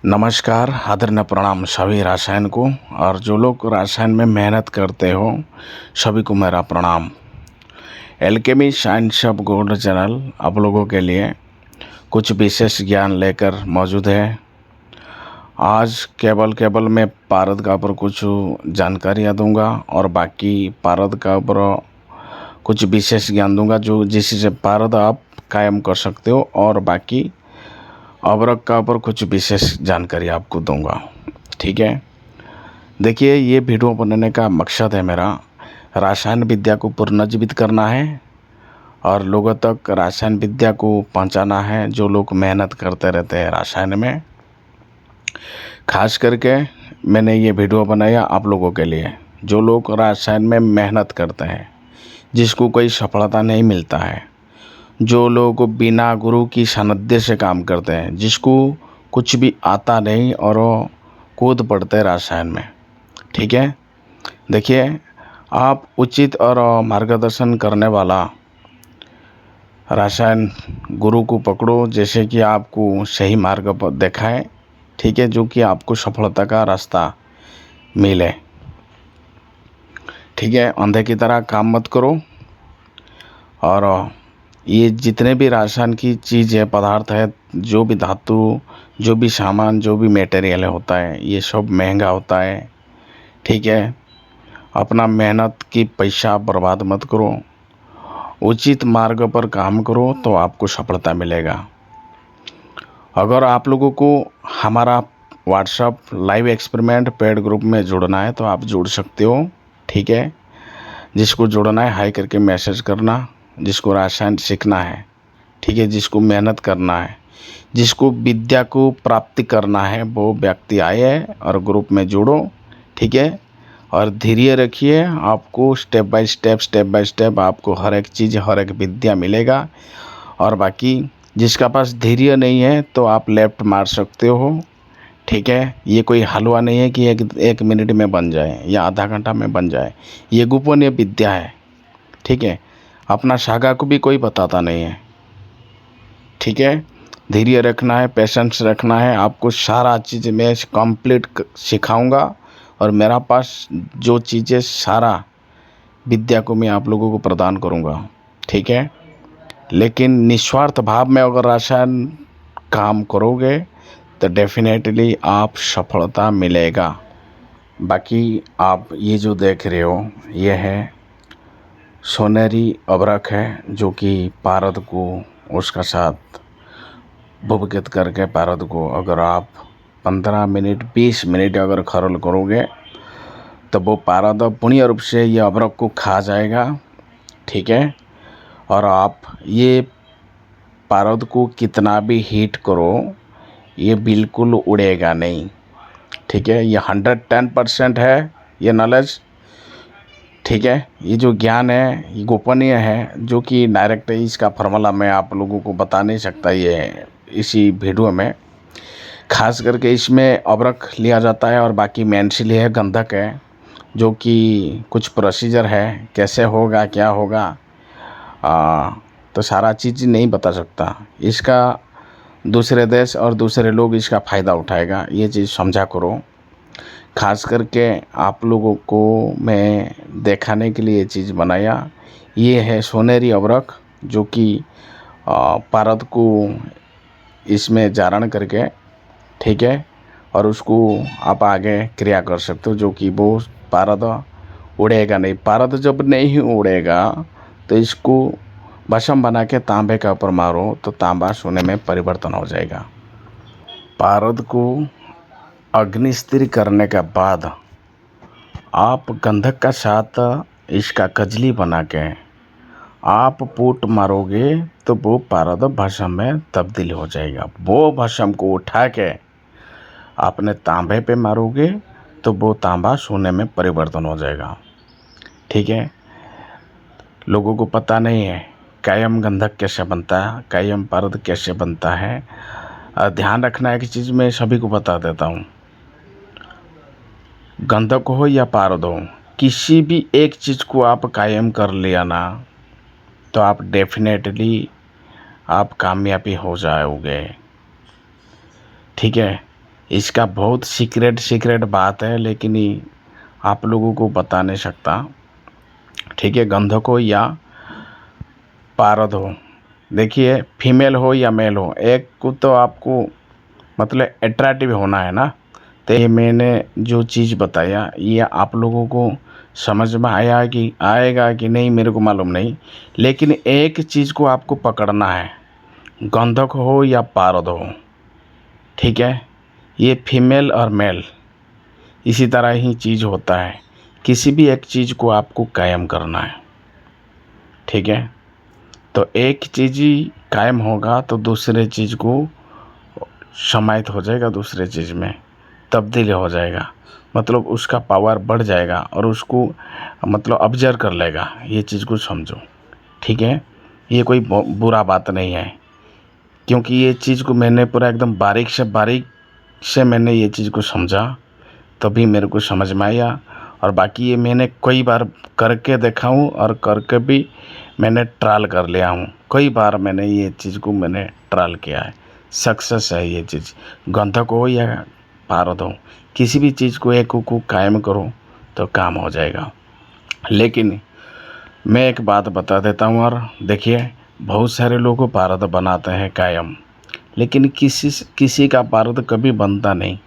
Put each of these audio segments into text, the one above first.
नमस्कार, आदरणीय प्रणाम सभी रासायन को। और जो लोग रासायन में मेहनत करते हो सभी को मेरा प्रणाम। Alchemy science of gold channel आप लोगों के लिए कुछ विशेष ज्ञान लेकर मौजूद है। आज केवल मैं पारद का ऊपर कुछ जानकारियाँ दूंगा और बाकी पारद का ऊपर कुछ विशेष ज्ञान दूंगा जो जिससे पारद आप कायम कर सकते हो, और बाकी अवरक का ऊपर कुछ विशेष जानकारी आपको दूंगा। ठीक है, देखिए ये वीडियो बनाने का मकसद है मेरा रसायन विद्या को पुनर्जीवित करना है और लोगों तक रसायन विद्या को पहुंचाना है। जो लोग मेहनत करते रहते हैं रसायन में, खास करके मैंने ये वीडियो बनाया आप लोगों के लिए जो लोग रसायन में मेहनत करते हैं, जिसको कोई सफलता नहीं मिलता है, जो लोग बिना गुरु की सानिध्य से काम करते हैं, जिसको कुछ भी आता नहीं और वो कूद पड़ते रसायन में। ठीक है, देखिए आप उचित और मार्गदर्शन करने वाला रसायन गुरु को पकड़ो, जैसे कि आपको सही मार्ग पर दिखाए। ठीक है, जो कि आपको सफलता का रास्ता मिले। ठीक है, अंधे की तरह काम मत करो। और ये जितने भी रासायन की चीज़ है, पदार्थ है, जो भी धातु, जो भी सामान, जो भी मटेरियल होता है, ये सब महंगा होता है। ठीक है, अपना मेहनत की पैसा बर्बाद मत करो, उचित मार्ग पर काम करो तो आपको सफलता मिलेगा। अगर आप लोगों को हमारा WhatsApp live experiment paid group में जुड़ना है तो आप जुड़ सकते हो। ठीक है, जिसको जुड़ना है हाई करके मैसेज करना, जिसको रसायन सीखना है। ठीक है, जिसको मेहनत करना है, जिसको विद्या को प्राप्ति करना है, वो व्यक्ति आए और ग्रुप में जुड़ो। ठीक है, और धैर्य रखिए, आपको स्टेप बाय स्टेप आपको हर एक चीज़, हर एक विद्या मिलेगा। और बाकी जिसका पास धैर्य नहीं है तो आप लेफ्ट मार सकते हो। ठीक है, ये कोई हलवा नहीं है कि एक मिनट में बन जाए या आधा घंटा में बन जाए। ये गोपनीय विद्या है। ठीक है, अपना सागा को भी कोई बताता नहीं है। ठीक है, धैर्य रखना है, पेशेंस रखना है। आपको सारा चीज़ मैं कंप्लीट सिखाऊंगा और मेरा पास जो चीज़ें सारा विद्या को मैं आप लोगों को प्रदान करूंगा। ठीक है, लेकिन निस्वार्थ भाव में अगर रसायन काम करोगे तो डेफिनेटली आप सफलता मिलेगा। बाकी आप ये जो देख रहे हो ये है सोनेरी अबरक है, जो कि पारद को उसका साथ भुभकित करके पारद को अगर आप 15 मिनट 20 मिनट अगर खरल करोगे तो वो पारद पूर्ण रूप से ये अबरक को खा जाएगा। ठीक है, और आप ये पारद को कितना भी हीट करो ये बिल्कुल उड़ेगा नहीं। ठीक है, ये 110% है ये नॉलेज। ठीक है, ये जो ज्ञान है ये गोपनीय है, जो कि डायरेक्ट इसका फॉर्मूला मैं आप लोगों को बता नहीं सकता ये इसी वीडियो में। खास करके इसमें अबरक लिया जाता है और बाकी मेंसिल है, गंधक है, जो कि कुछ प्रोसीजर है, कैसे होगा क्या होगा तो सारा चीज़ नहीं बता सकता। इसका दूसरे देश और दूसरे लोग इसका फ़ायदा उठाएगा, ये चीज़ समझा करो। खास करके आप लोगों को मैं दिखाने के लिए ये चीज़ बनाया। ये है सोनेरी अबरक, जो कि पारद को इसमें जारण करके, ठीक है, और उसको आप आगे क्रिया कर सकते हो, जो कि वो पारद उड़ेगा नहीं। पारद जब नहीं उड़ेगा तो इसको भस्म बना के तांबे के ऊपर मारो तो तांबा सोने में परिवर्तन हो जाएगा। पारद को अग्नि स्थिर करने के बाद आप गंधक का साथ इसका कजली बना के आप पूट मारोगे तो वो पारद भस्म में तब्दील हो जाएगा। वो भस्म को उठा के आपने तांबे पे मारोगे तो वो तांबा सोने में परिवर्तन हो जाएगा। ठीक है, लोगों को पता नहीं है कायम गंधक कैसे बनता है, कायम पारद कैसे बनता है। ध्यान रखना है कि चीज़ मैं सभी को बता देता हूँ। गंधक हो या पारद हो, किसी भी एक चीज़ को आप कायम कर लिया ना तो आप डेफिनेटली आप कामयाबी हो जाओगे। ठीक है, इसका बहुत सीक्रेट बात है, लेकिन ये आप लोगों को बता नहीं सकता। ठीक है, गंधक हो या पारद हो, देखिए फीमेल हो या मेल हो, एक को तो आपको मतलब अट्रैक्टिव होना है ना। तो ये मैंने जो चीज़ बताया ये आप लोगों को समझ में आएगा कि नहीं मेरे को मालूम नहीं, लेकिन एक चीज़ को आपको पकड़ना है, गंधक हो या पारद हो। ठीक है, ये फीमेल और मेल इसी तरह ही चीज़ होता है, किसी भी एक चीज़ को आपको कायम करना है। ठीक है, तो एक चीज़ ही कायम होगा तो दूसरे चीज़ को समाहित हो जाएगा, दूसरे चीज़ में तब्दील हो जाएगा, मतलब उसका पावर बढ़ जाएगा और उसको मतलब ऑब्जर्व कर लेगा। ये चीज़ को समझो। ठीक है, ये कोई बुरा बात नहीं है, क्योंकि ये चीज़ को मैंने पूरा एकदम बारीक से मैंने ये चीज़ को समझा, तभी मेरे को समझ में आया। और बाकी ये मैंने कई बार करके देखा हूँ और करके भी मैंने ट्रायल कर लिया हूँ। कई बार मैंने ये चीज़ को मैंने ट्रायल किया है, सक्सेस है ये चीज़। गंधक हो या पारद हो, किसी भी चीज़ को एक को कायम करो तो काम हो जाएगा। लेकिन मैं एक बात बता देता हूँ, और देखिए बहुत सारे लोग पारद बनाते हैं कायम, लेकिन किसी का पारद कभी बनता नहीं।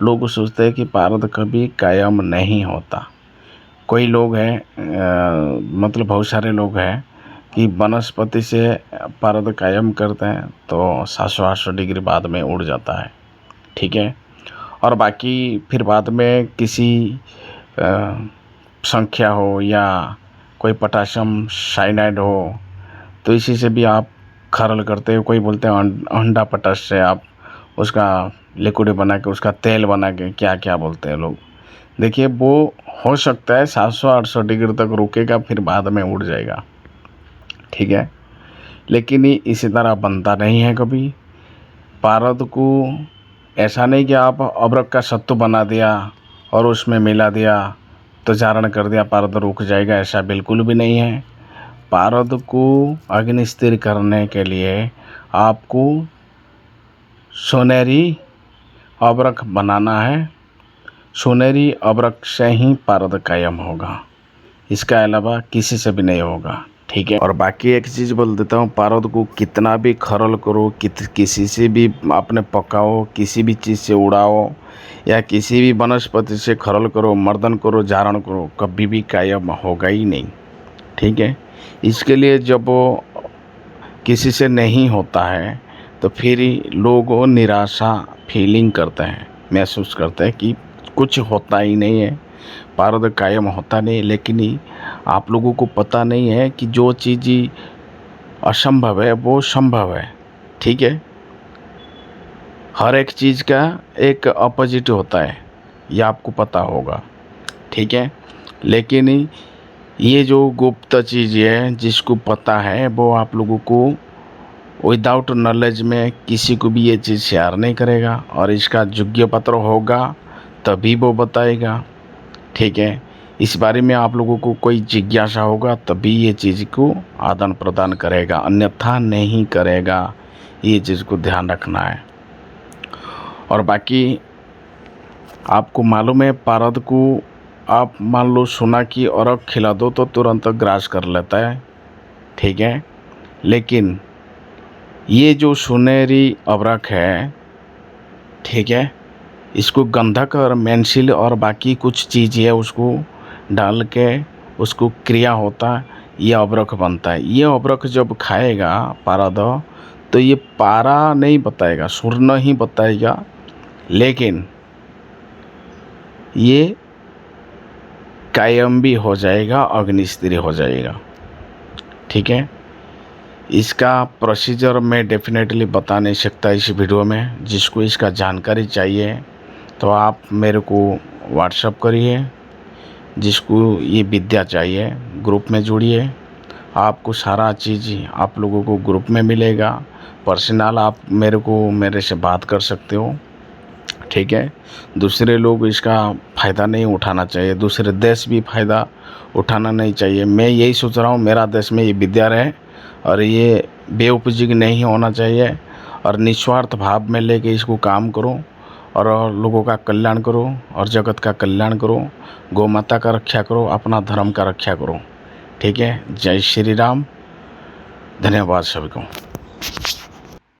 लोग सोचते हैं कि पारद कभी कायम नहीं होता। कोई लोग हैं मतलब बहुत सारे लोग हैं कि वनस्पति से पारद कायम करते हैं तो 700-800 डिग्री बाद में उड़ जाता है। ठीक है, और बाकी फिर बाद में किसी संख्या हो या कोई पोटाशियम साइनाइड हो तो इसी से भी आप खरल करते हो। कोई बोलते हैं अंडा पोटाश से आप उसका लिक्विड बना के, उसका तेल बना के, क्या क्या बोलते हैं लोग। देखिए वो हो सकता है 700-800 डिग्री तक रुकेगा, फिर बाद में उड़ जाएगा। ठीक है, लेकिन ये इसी तरह बनता नहीं है कभी। पारद को ऐसा नहीं कि आप अबरक का सत्तू बना दिया और उसमें मिला दिया तो चारण कर दिया पारद रुक जाएगा, ऐसा बिल्कुल भी नहीं है। पारद को अग्नि स्थिर करने के लिए आपको सुनहरी अबरक बनाना है। सुनहरी अबरक से ही पारद कायम होगा, इसका अलावा किसी से भी नहीं होगा। ठीक है, और बाकी एक चीज़ बोल देता हूँ, पारद को कितना भी खरल करो, किसी से भी आपने पकाओ, किसी भी चीज़ से उड़ाओ या किसी भी वनस्पति से खरल करो, मर्दन करो, जारण करो, कभी भी कायम होगा ही नहीं। ठीक है, इसके लिए जब वो किसी से नहीं होता है तो फिर लोग निराशा फीलिंग करते हैं, महसूस करते हैं कि कुछ होता ही नहीं है, पारद कायम होता नहीं। लेकिन आप लोगों को पता नहीं है कि जो चीज़ असंभव है वो संभव है। ठीक है, हर एक चीज़ का एक अपोजिट होता है, ये आपको पता होगा। ठीक है, लेकिन ये जो गुप्त चीज़ है जिसको पता है वो आप लोगों को विदाउट नॉलेज में किसी को भी ये चीज़ शेयर नहीं करेगा, और इसका योग्य पत्र होगा तभी वो बताएगा। ठीक है, इस बारे में आप लोगों को कोई जिज्ञासा होगा तभी ये चीज़ को आदान प्रदान करेगा, अन्यथा नहीं करेगा। ये चीज़ को ध्यान रखना है। और बाकी आपको मालूम है पारद को आप मान लो सोना की अरक खिला दो तो तुरंत ग्रास कर लेता है। ठीक है, लेकिन ये जो सुनहरी अबरक है, ठीक है, इसको गंधक और मेंसिल और बाकी कुछ चीज़ है उसको डाल के उसको क्रिया होता है, ये अबरक बनता है। ये अबरक जब खाएगा पारद तो ये पारा नहीं बताएगा, स्वर्ण ही बताएगा, लेकिन ये कायम भी हो जाएगा, अग्निस्त्री हो जाएगा। ठीक है, इसका प्रोसीजर मैं डेफिनेटली बता नहीं सकता इस वीडियो में। जिसको इसका जानकारी चाहिए तो आप मेरे को व्हाट्सअप करिए, जिसको ये विद्या चाहिए ग्रुप में जुड़िए, आपको सारा चीज़ आप लोगों को ग्रुप में मिलेगा। पर्सनल आप मेरे से बात कर सकते हो। ठीक है, दूसरे लोग इसका फ़ायदा नहीं उठाना चाहिए, दूसरे देश भी फ़ायदा उठाना नहीं चाहिए। मैं यही सोच रहा हूँ मेरा देश में ये विद्या रहे और ये बेउपयोगी नहीं होना चाहिए, और निस्वार्थ भाव में लेके इसको काम करो और लोगों का कल्याण करो और जगत का कल्याण करो। गौ माता का रक्षा करो, अपना धर्म का रक्षा करो। ठीक है। जय श्री राम। धन्यवाद सभी को।